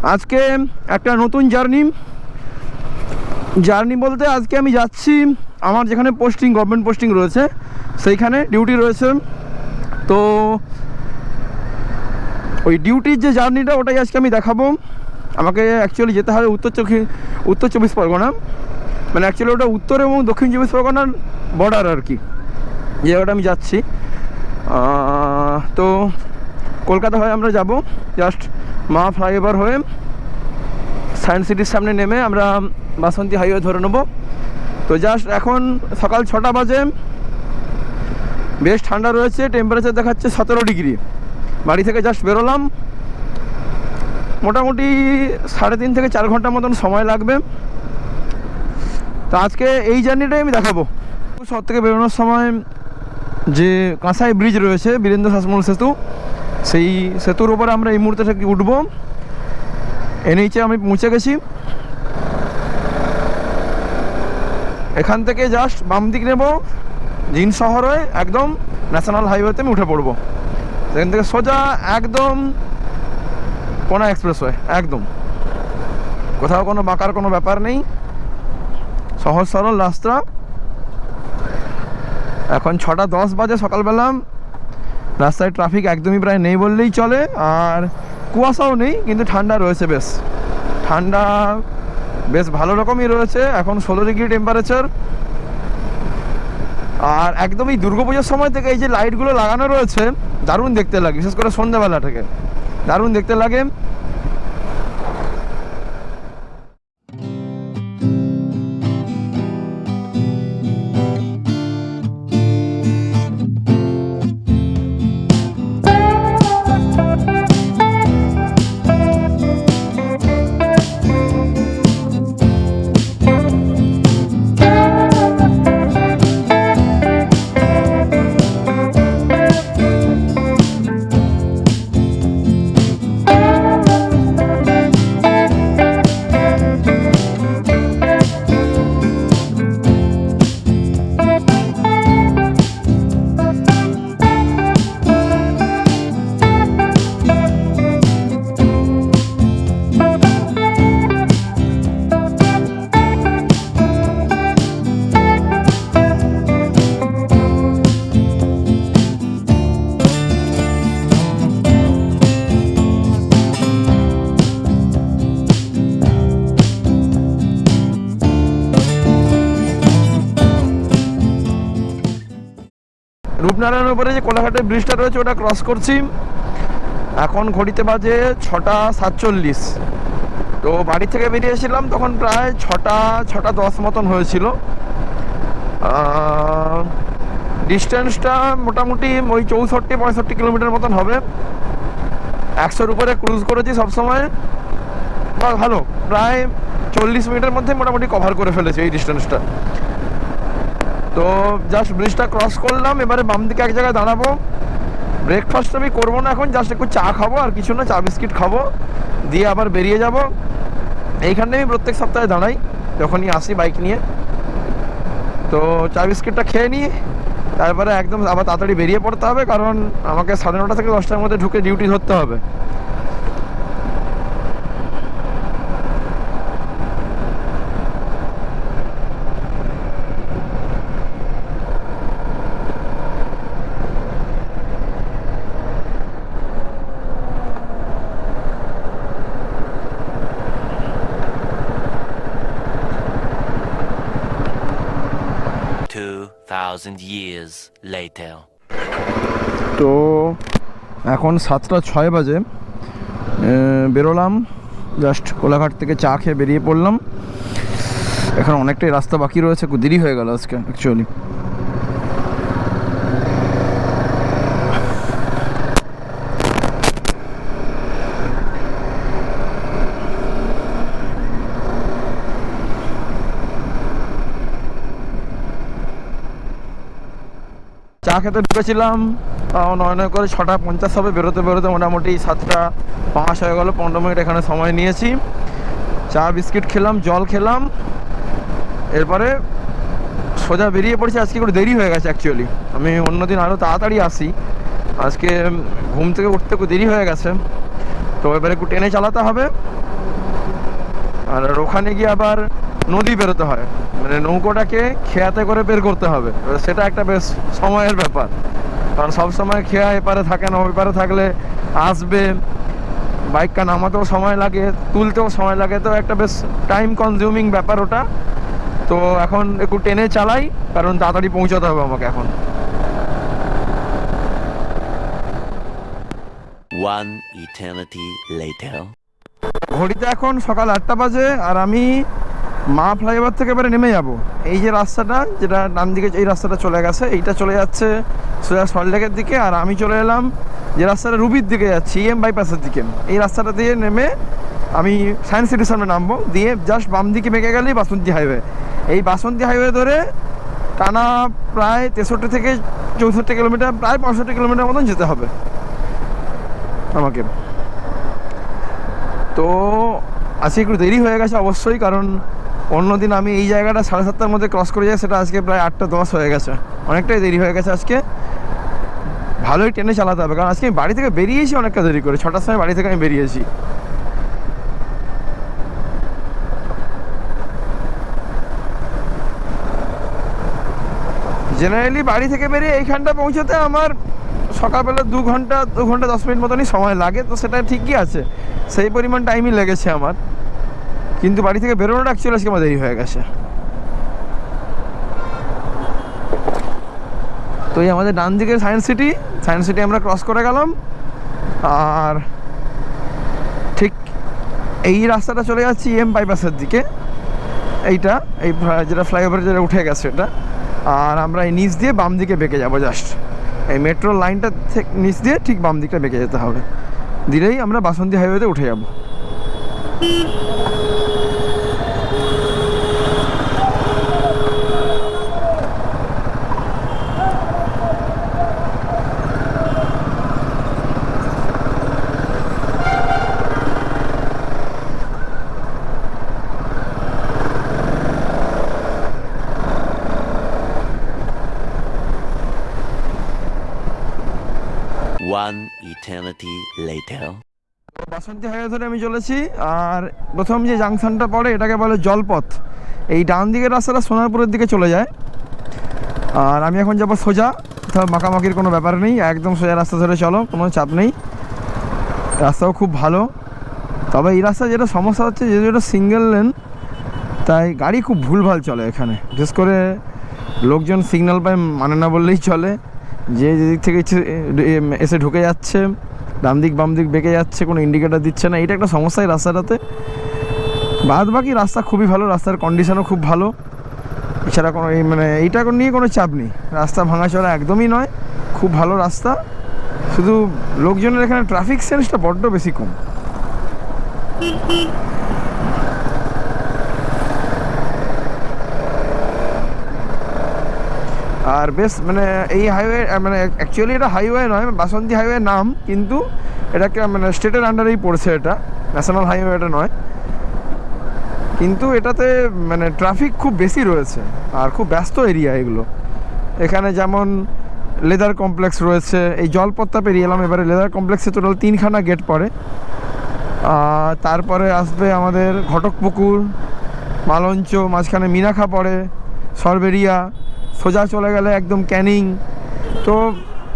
আজকে একটা নতুন জার্নি বলতে আজকে আমি যাচ্ছি আমার যেখানে পোস্টিং, গভর্নমেন্ট পোস্টিং রয়েছে সেইখানে ডিউটি রয়েছে। তো ওই ডিউটির যে জার্নিটা ওটাই আজকে আমি দেখাবো। আমাকে অ্যাকচুয়ালি যেতে হবে উত্তর চব্বিশ পরগনা, মানে অ্যাকচুয়ালি ওটা উত্তর এবং দক্ষিণ চব্বিশ পরগনার বর্ডার আর কি, যে জায়গাটা আমি যাচ্ছি। তো কলকাতা হয়ে আমরা যাব, জাস্ট মা ফ্লাইওভার হয়ে সায়েন্স সিটির সামনে নেমে আমরা বাসন্তী হাইওয়ে ধরে নেব। তো জাস্ট এখন সকাল 6টা বাজে, বেশ ঠান্ডা রয়েছে, টেম্পারেচার দেখাচ্ছে 17 ডিগ্রি। বাড়ি থেকে জাস্ট বেরোলাম, মোটামুটি 3.5 থেকে 4 ঘন্টার মতন সময় লাগবে। তো আজকে এই জার্নিটাই আমি দেখাবো। শহর থেকে বেরোনোর সময় যে কাঁসাই ব্রিজ রয়েছে, বীরেন্দ্র শাসমল সেতু, সেই সেতুর উপরে আমরা এই মুহূর্তে থেকে উঠবো। এনএইচে আমি পৌঁছে গেছি। এখান থেকে জাস্ট বাম দিক নেব, জিন শহর হয়ে একদম ন্যাশনাল হাইওয়েতে আমি উঠে পড়বো। সেখান থেকে সোজা একদম কোনা এক্সপ্রেসওয়ে, একদম কোথাও কোনো বাঁকার কোনো ব্যাপার নেই, সহজ সরল রাস্তা। এখন 6:10 বাজে সকালবেলা, রাস্তায় ট্রাফিক একদমই প্রায় নেই বললেই চলে, আর কুয়াশাও নেই, কিন্তু ঠান্ডা রয়েছে, বেশ ঠান্ডা, বেশ ভালো রকমই রয়েছে। এখন 16 ডিগ্রি টেম্পারেচার। আর একদমই দুর্গাপুজোর সময় থেকে এই যে লাইটগুলো লাগানো রয়েছে দারুণ দেখতে লাগে, বিশেষ করে সন্ধ্যাবেলা থেকে দারুণ দেখতে লাগে। রূপনারায়ণের উপরে যে কোলাঘাটের ব্রিজটা রয়েছে ওটা ক্রস করছি। এখন ঘড়িতে বাজে 6:47। তো বাড়ি থেকে বেরিয়েছিলাম তখন প্রায় 6:10 মতন হয়েছিল। ডিস্টেন্সটা মোটামুটি ওই 64-65 কিলোমিটার মতন হবে। 100-র উপরে ক্রুজ করেছি সবসময়, বা ভালো প্রায় 40 মিনিটের মধ্যে মোটামুটি কভার করে ফেলেছি এই ডিস্টেন্সটা। তো জাস্ট ব্রিজটা ক্রস করলাম, এবারে বাম দিকে এক জায়গায় দাঁড়াবো। ব্রেকফাস্ট আমি করবো না এখন, জাস্ট একটু চা খাবো, আর কিছু না, চা বিস্কিট খাবো, দিয়ে আবার বেরিয়ে যাব। এইখানে আমি প্রত্যেক সপ্তাহে দাঁড়াই যখনই আসি বাইক নিয়ে। তো চা বিস্কিটটা খেয়ে নিই, তারপরে একদম আবার তাড়াতাড়ি বেরিয়ে পড়তে হবে, কারণ আমাকে 9:30 থেকে 10টার মধ্যে ঢুকে ডিউটি ধরতে হবে। 2,000 years later. তো এখন 7:06 বাজে, বেরোলাম, জাস্ট কোলাঘাট থেকে চা খেয়ে বেরিয়ে পড়লাম। এখন অনেকটাই রাস্তা বাকি রয়েছে, দেরি হয়ে গেল আজকে অ্যাকচুয়ালি। চা খেতে ঢুকেছিলাম, তাও 9 করে 6:50 হবে, বেরোতে বেরোতে মোটামুটি 7:05 হয়ে গেলো। 15 মিনিট এখানে সময় নিয়েছি। চা বিস্কিট খেলাম, জল খেলাম, এরপরে সোজা বেরিয়ে পড়েছি। আজকে একটু দেরি হয়ে গেছে অ্যাকচুয়ালি, আমি অন্যদিন আরও তাড়াতাড়ি আসি, আজকে ঘুম থেকে উঠতে একটু দেরি হয়ে গেছে। তো এবারে একটু টেনে চালাতে হবে, আর ওখানে গিয়ে আবার নদী বেরোতে হয়, মানে নৌকোটাকে খেয়াতে করে বের করতে হবে। এবার সেটা একটা বেশ সময়ের ব্যাপার, কারণ সবসময় খেয়া এপারে থাকে না, ওই পারে থাকলে আসবে, বাইকটা নামাতেও সময় লাগে, তুলতেও সময় লাগে, তো একটা বেশ টাইম কনজিউমিং ব্যাপার ওটা। তো এখন একটু টেনে চালাই, কারণ তাড়াতাড়ি পৌঁছাতে হবে আমাকে এখন। One eternity later. ঘড়িতে এখন সকাল 8টা বাজে, আর আমি মা ফ্লাইওভার থেকে এবারে নেমে যাব। এই যে রাস্তাটা, যেটা ডান দিকে এই রাস্তাটা চলে গেছে, এইটা চলে যাচ্ছে সোজা সল্টলেকের দিকে, আর আমি চলে এলাম যে রাস্তাটা রুবির দিকে যাচ্ছি, বাইপাসের দিকে। এই রাস্তাটা দিয়ে নেমে আমি সায়েন্স সিটির সামনে নামবো, দিয়ে জাস্ট বাম দিকে বেঁকে গেলেই বাসন্তী হাইওয়ে। এই বাসন্তী হাইওয়ে ধরে টানা প্রায় 63 থেকে 64 কিলোমিটার, প্রায় 65 কিলোমিটার মতন যেতে হবে আমাকে। তো আজকে একটু দেরি হয়ে গেছে অবশ্যই, কারণ অন্যদিন আমি এই জায়গাটা 7:30টার মধ্যে ক্রস করে যাই, সেটা আজকে প্রায় 8টা 10 হয়ে গেছে, অনেকটাই দেরি হয়ে গেছে আজকে। ভালোই ট্রেনে চালাতে হবে, কারণ আজকে আমি বাড়ি থেকে বেরিয়েছি অনেকটা দেরি করে, 6টার সময় বাড়ি থেকে আমি বেরিয়েছি। জেনারেলি বাড়ি থেকে বেরিয়ে এইখানটা পৌঁছতে আমার সকালবেলা 2 ঘন্টা 10 মিনিট মতনই সময় লাগে, তো সেটা ঠিকই আছে, সেই পরিমাণ টাইমই লেগেছে আমার। কিন্তু বাড়ি থেকে বেরোনোটা অ্যাকচুয়ালি আজকে আমার দেরি হয়ে গেছে। তো এই আমাদের ডান দিকে সায়েন্স সিটি আমরা ক্রস করে গেলাম, আর ঠিক এই রাস্তাটা চলে যাচ্ছি বাইপাসের দিকে, এইটা এই যেটা ফ্লাইওভার যেটা উঠে গেছে এটা। আর আমরা এই নিচ দিয়ে বাম দিকে বেঁকে যাবো, জাস্ট এই মেট্রোর লাইনটা নিচ দিয়ে ঠিক বাম দিকটা বেঁকে যেতে হবে, দিলেই আমরা বাসন্তী হাইওয়েতে উঠে যাব। One eternity later. বাসন্তী হাইওয়ে ধরে আমি চলেছি, আর প্রথম যে জাংশনটা পড়ে এটাকে বলে জলপথ। এই ডান দিকের রাস্তাটা সোনারপুরের দিকে চলে যায়, আর আমি এখন যাবো সোজা, কোথাও মাখামাখির কোনো ব্যাপার নেই, একদম সোজা রাস্তা ধরে চলো, কোনো চাপ নেই, রাস্তাও খুব ভালো। তবে এই রাস্তা যেটা সমস্যা হচ্ছে, যেহেতু এটা সিঙ্গেল লেন, তাই গাড়ি খুব ভুলভাল চলে এখানে, বিশেষ করে লোকজন সিগন্যাল পায় মানে না বললেই চলে, যে যেদিক থেকে এসে ঢুকে যাচ্ছে, ডান দিক বাম দিক বেঁকে যাচ্ছে, কোনো ইন্ডিকেটার দিচ্ছে না, এটা একটা সমস্যা এই রাস্তাটাতে। বাদ বাকি রাস্তা খুবই ভালো, রাস্তার কন্ডিশনও খুব ভালো, এছাড়া কোনো এইটা নিয়ে কোনো চাপ নেই, রাস্তা ভাঙাচোরা একদমই নয়, খুব ভালো রাস্তা। শুধু লোকজনের এখানে ট্রাফিক সেন্সটা বড্ড বেশি কম। আর বেশ এই হাইওয়ে অ্যাকচুয়ালি এটা হাইওয়ে নয়, বাসন্তী হাইওয়ে নাম, কিন্তু এটাকে স্টেটের আন্ডারেই পড়ছে, এটা ন্যাশনাল হাইওয়ে এটা নয়। কিন্তু এটাতে ট্রাফিক খুব বেশি রয়েছে, আর খুব ব্যস্ত এরিয়া এগুলো। এখানে যেমন লেদার কমপ্লেক্স রয়েছে, এই জলপথটা পেরিয়ে এলাম, এবারে লেদার কমপ্লেক্সে টোটাল 3খানা গেট পড়ে। তারপরে আসবে আমাদের ঘটকপুকুর, মালঞ্চ, মাঝখানে মিনাখা পড়ে, সরবেরিয়া, সোজা চলে গেলে একদম ক্যানিং। তো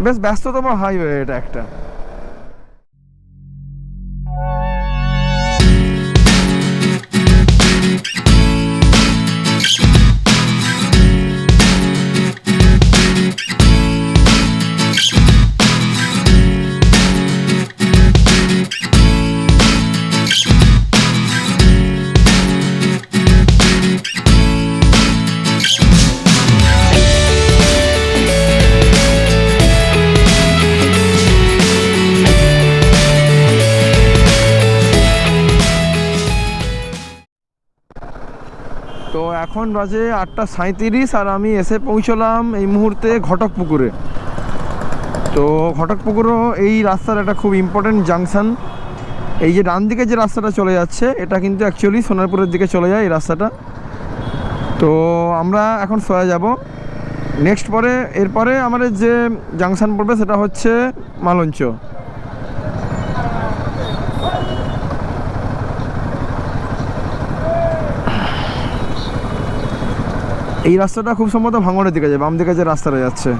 বেশ ব্যস্ততম হাইওয়ে এটা একটা। তো এখন বাজে 8:37, আর আমি এসে পৌঁছলাম এই মুহূর্তে ঘটকপুকুরে। তো ঘটকপুকুরও এই রাস্তার একটা খুব ইম্পর্টেন্ট জাংশন। এই যে ডান দিকে যে রাস্তাটা চলে যাচ্ছে, এটা কিন্তু অ্যাকচুয়ালি সোনারপুরের দিকে চলে যায় এই রাস্তাটা। তো আমরা এখন সোজা যাব নেক্সট, এরপরে আমাদের যে জাংশন পড়বে সেটা হচ্ছে মালঞ্চ। এই রাস্তাটা খুব সম্ভবত ভাঙড়ের দিকে যায়, বাম দিকে যে রাস্তাটা যাচ্ছে,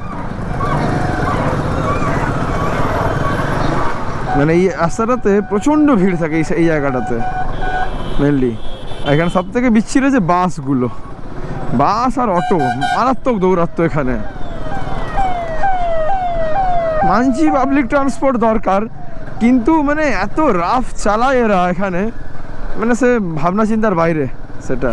মানে এই রাস্তাটাতে প্রচণ্ড ভিড় থাকে এই জায়গাটাতে মেনলি। এখানে সব থেকে বিচ্ছিন্ন যে বাসগুলো, বাস আর অটো মারাত্মক দৌরাত্ম এখানে। মানছি পাবলিক ট্রান্সপোর্ট দরকার, কিন্তু মানে এত রাফ চালায় এরা এখানে, মানে সে ভাবনা চিন্তার বাইরে সেটা।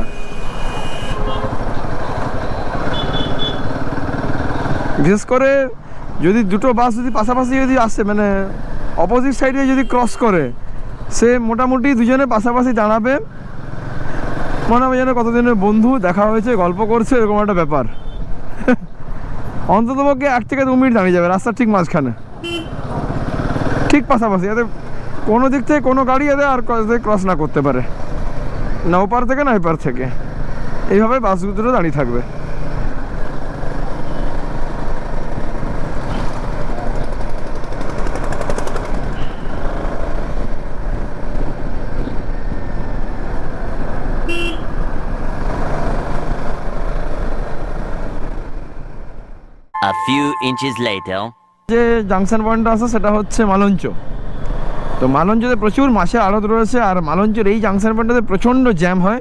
বিশেষ করে যদি দুটো বাস যদি পাশাপাশি যদি আসে, মানে অপোজিট সাইডে যদি ক্রস করে, সে মোটামুটি দুজনে পাশাপাশি দাঁড়াবে, মনে হবে যেন কতদিনের বন্ধু, দেখা হয়েছে, গল্প করছে, এরকম একটা ব্যাপার। অন্ততপক্ষে 1 থেকে 2 মিনিট দাঁড়িয়ে যাবে রাস্তার ঠিক মাঝখানে, ঠিক পাশাপাশি, যাতে কোনো দিক থেকে কোনো গাড়ি যাতে আর ক্রস না করতে পারে, না ওপার থেকে না এপার থেকে। এইভাবে বাসগুলো দাঁড়িয়ে থাকবে। A few inches later. যে জাংশন পয়েন্টটা আছে সেটা হচ্ছে মালঞ্চ। তো মালঞ্চতে প্রচুর মাছের আড়ত রয়েছে, আর মালঞ্চের এই জাংশন পয়েন্টটাতে প্রচণ্ড জ্যাম হয়।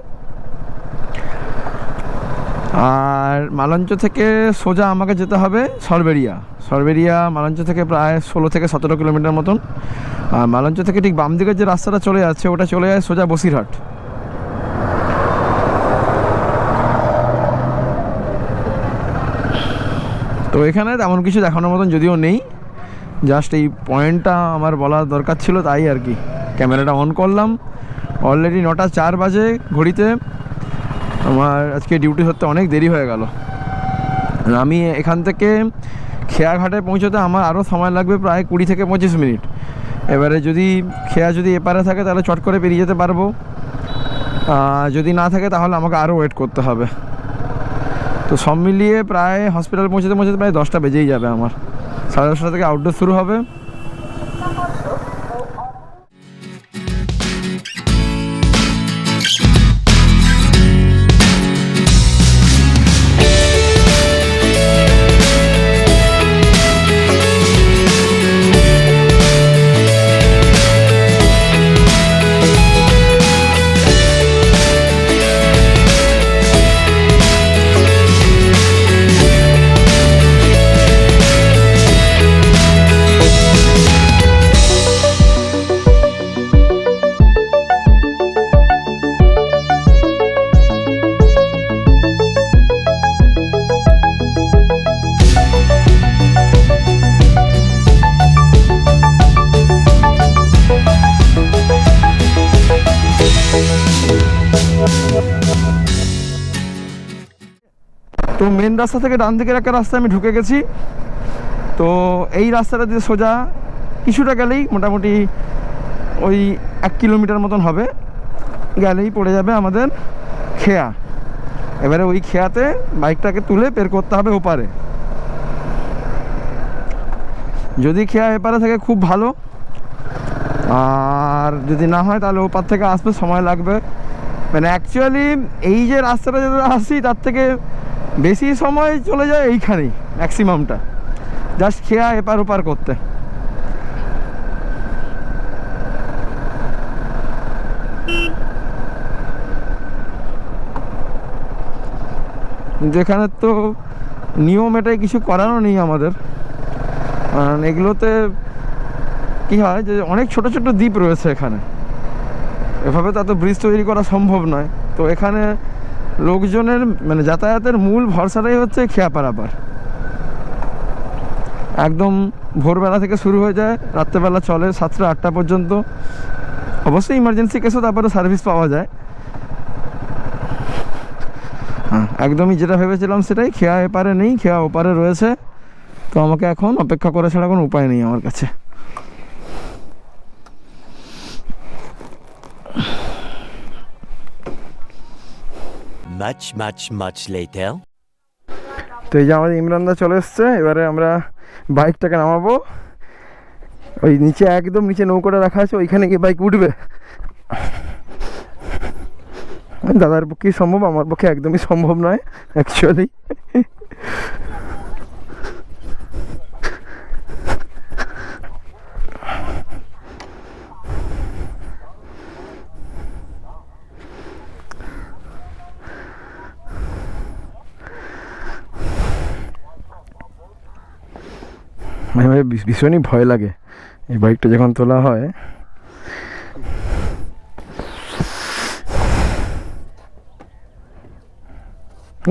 আর মালঞ্চ থেকে সোজা আমাকে যেতে হবে সরবেরিয়া। মালঞ্চ থেকে প্রায় 16 থেকে 17 কিলোমিটার মতন। আর মালঞ্চ থেকে ঠিক বাম দিকের যে রাস্তাটা চলে যাচ্ছে, ওটা চলে যায় সোজা বসিরহাট। তো এখানে তেমন কিছু দেখানোর মতন যদিও নেই, জাস্ট এই পয়েন্টটা আমার বলার দরকার ছিল, তাই আর কি ক্যামেরাটা অন করলাম। অলরেডি 9টা 4 বাজে ঘড়িতে। আমার আজকে ডিউটি ধরতে অনেক দেরি হয়ে গেল। আমি এখান থেকে খেয়াঘাটে পৌঁছতে আমার আরও সময় লাগবে প্রায় 20 থেকে 25 মিনিট। এবারে যদি খেয়া যদি এপারে থাকে তাহলে চট করে পেরিয়ে যেতে পারবো, যদি না থাকে তাহলে আমাকে আরও ওয়েট করতে হবে। তো সব মিলিয়ে প্রায় হসপিটাল পৌঁছতে প্রায় 10টা বেজেই যাবে আমার। 10:30 থেকে আউটডোর শুরু হবে। তো মেন রাস্তা থেকে ডান দিকের একটা রাস্তায় আমি ঢুকে গেছি। তো এই রাস্তাটা দিয়ে সোজা কিছুটা গেলেই মোটামুটি ওই 1 কিলোমিটার মতন হবে, গেলেই পড়ে যাবে আমাদের খেয়া। এবারে ওই খেয়াতে বাইকটাকে তুলে বের করতে হবে ওপারে। যদি খেয়া এপারে থাকে খুব ভালো, আর যদি না হয় তাহলে ওপার থেকে আসতে সময় লাগবে। মানে অ্যাকচুয়ালি এই যে রাস্তাটা যেটা আসছি তার থেকে বেশি সময় চলে যায় এইখানেই, ম্যাক্সিমামটা জাস্ট খেয়া এপার ওপার করতে। যেখানে তো নিয়ম এটাই, কিছু করারও নেই আমাদের। কারণ এগুলোতে কী হয় যে অনেক ছোট ছোট দ্বীপ রয়েছে এখানে, এভাবে তো এত ব্রিজ তৈরি করা সম্ভব নয়। তো এখানে লোকজনের মানে যাতায়াতের মূল ভরসাটাই হচ্ছে খেয়া পারাপার। একদম ভোরবেলা থেকে শুরু হয়ে যায়, রাত্রেবেলা চলে 7টা-8টা পর্যন্ত। অবশ্যই ইমার্জেন্সি কেসও তারপরে সার্ভিস পাওয়া যায়। হ্যাঁ, একদমই যেটা ভেবেছিলাম সেটাই, খেয়া এপারে নেই, খেয়া ওপারে রয়েছে। তো আমাকে এখন অপেক্ষা করে ছাড়া কোনো উপায় নেই আমার কাছে। Much later. তো এই যে আমাদের ইমরানদা চলে এসছে। এবারে আমরা বাইকটাকে নামাবো। ওই নিচে একদম নিচে নৌকোটা রাখা আছে, ওইখানে গিয়ে বাইক উঠবে। দাদার পক্ষেই সম্ভব, আমার পক্ষে একদমই সম্ভব নয় অ্যাকচুয়ালি। মাঝে মাঝে ভীষণই ভয় লাগে এই বাইকটা যখন তোলা হয়।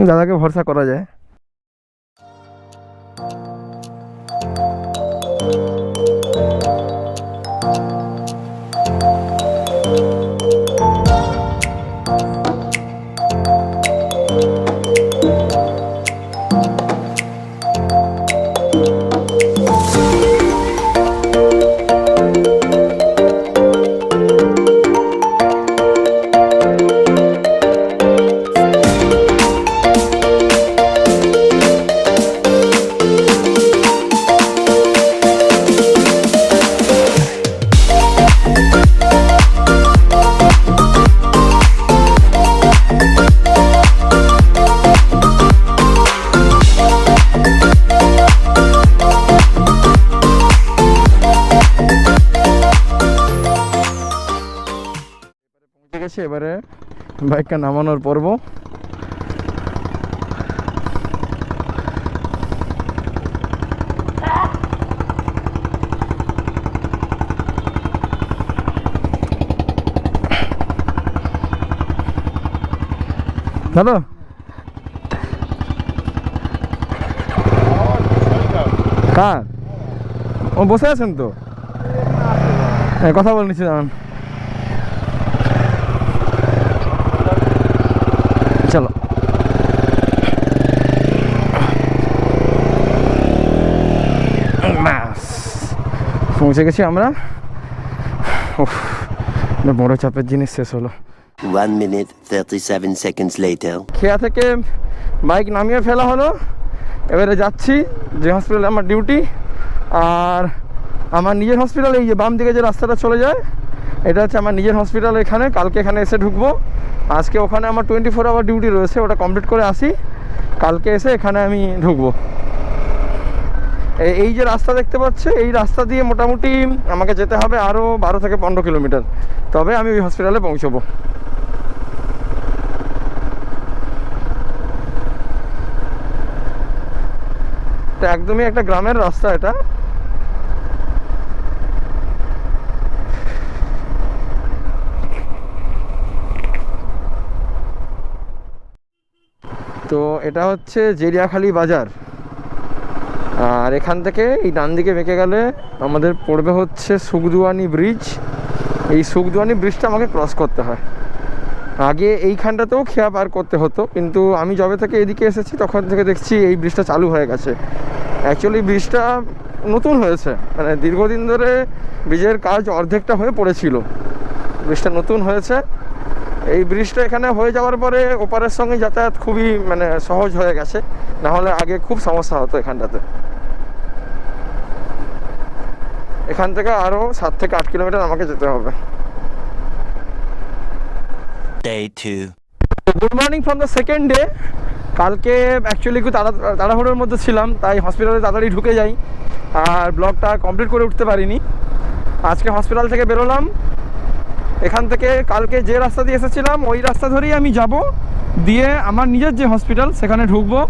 দাদাকে ভরসা করা যায়। ঠিক আছে, এবারে বাইকটা নামানোর পর্ব। দাদা কার ও বসে আছেন তো? হ্যাঁ, কথা বলে নিচ্ছি দাঁড়ান। চলো ব্যাস পৌঁছে গেছি আমরা। বড় চাপের জিনিস শেষ হলো। 1 minute 37 seconds later. খেয়া থেকে বাইক নামিয়ে ফেলা হলো। এবারে যাচ্ছি যে হসপিটালে আমার ডিউটি, আর আমার নিজের হসপিটাল এই যে বাম দিকে যে রাস্তাটা চলে যায় এটা হচ্ছে আমার নিজের হসপিটাল। এখানে কালকে এখানে এসে ঢুকবো। আজকে ওখানে আমার 24 আওয়ার ডিউটি রয়েছে, ওটা কমপ্লিট করে আসি, কালকে এসে এখানে আমি ঢুকবো। এই যে রাস্তা দেখতে পাচ্ছে, এই রাস্তা দিয়ে মোটামুটি আমাকে যেতে হবে আরও 12 থেকে 15 কিলোমিটার, তবে আমি ওই হসপিটালে পৌঁছবো। এটা একদমই একটা গ্রামের রাস্তা এটা। তো এটা হচ্ছে জেরিয়াখালী বাজার, আর এখান থেকে এই ডান দিকে বেঁকে গেলে আমাদের পড়বে হচ্ছে সুখদুয়ানি ব্রিজ। এই সুখদুয়ানি ব্রিজটা আমাকে ক্রস করতে হয়। আগে এইখানটাতেও খেয়া পার করতে হতো, কিন্তু আমি যবে থেকে এদিকে এসেছি তখন থেকে দেখছি এই ব্রিজটা চালু হয়ে গেছে। অ্যাকচুয়ালি ব্রিজটা নতুন হয়েছে, মানে দীর্ঘদিন ধরে ব্রিজের কাজ অর্ধেকটা হয়ে পড়েছিল, ব্রিজটা নতুন হয়েছে। এই ব্রিজটা এখানে হয়ে যাওয়ার পরে ওপারের সঙ্গে যাতায়াত খুবই মানে সহজ হয়ে গেছে, নাহলে আগে খুব সমস্যা হতো এখানটাতে। এখান থেকে আরও 7 থেকে 8 কিলোমিটার আমাকে যেতে হবে। Day 2. Good morning from the second day. কালকে অ্যাকচুয়ালি একটু তাড়াহুড়োর মধ্যে ছিলাম, তাই হসপিটালে তাড়াতাড়ি ঢুকে যাই আর ব্লগটা কমপ্লিট করে উঠতে পারিনি। আজকে হসপিটাল থেকে বেরোলাম, এখান থেকে কালকে যে রাস্তা দিয়ে এসেছিলাম ওই রাস্তা ধরেই আমি যাব, দিয়ে আমার নিজের যে হসপিটাল সেখানে ঢুকবো,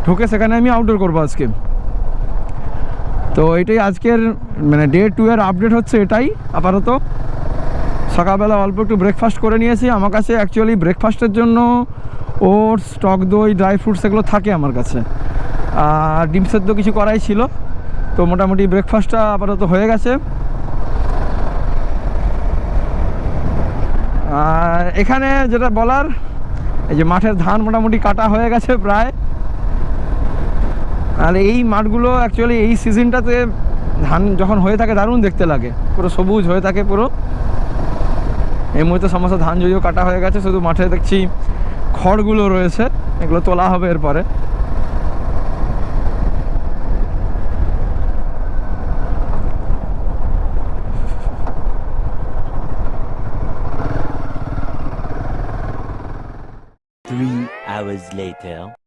ঢুকে সেখানে আমি আউটডোর করবো আজকে। তো এটাই আজকের মানে ডে 2 এর আপডেট হচ্ছে এটাই। আপাতত সকালবেলা অল্প একটু ব্রেকফাস্ট করে নিয়েছি। আমার কাছে অ্যাকচুয়ালি ব্রেকফাস্টের জন্য ওটস, টক দই, ড্রাই ফ্রুটস এগুলো থাকে আমার কাছে, আর ডিম সেদ্ধ কিছু করাই ছিল। তো মোটামুটি ব্রেকফাস্টটা আপাতত হয়ে গেছে। আর এখানে যেটা বলার, এই যে মাঠের ধান মোটামুটি কাটা হয়ে গেছে প্রায়। আর এই মাঠগুলো অ্যাকচুয়ালি এই সিজনটাতে ধান যখন হয়ে থাকে দারুণ দেখতে লাগে, পুরো সবুজ হয়ে থাকে পুরো। এই মুহূর্তে সমস্ত ধান যদিও কাটা হয়ে গেছে, শুধু মাঠে দেখছি খড়গুলো রয়েছে, এগুলো তোলা হবে এরপরে। hours later.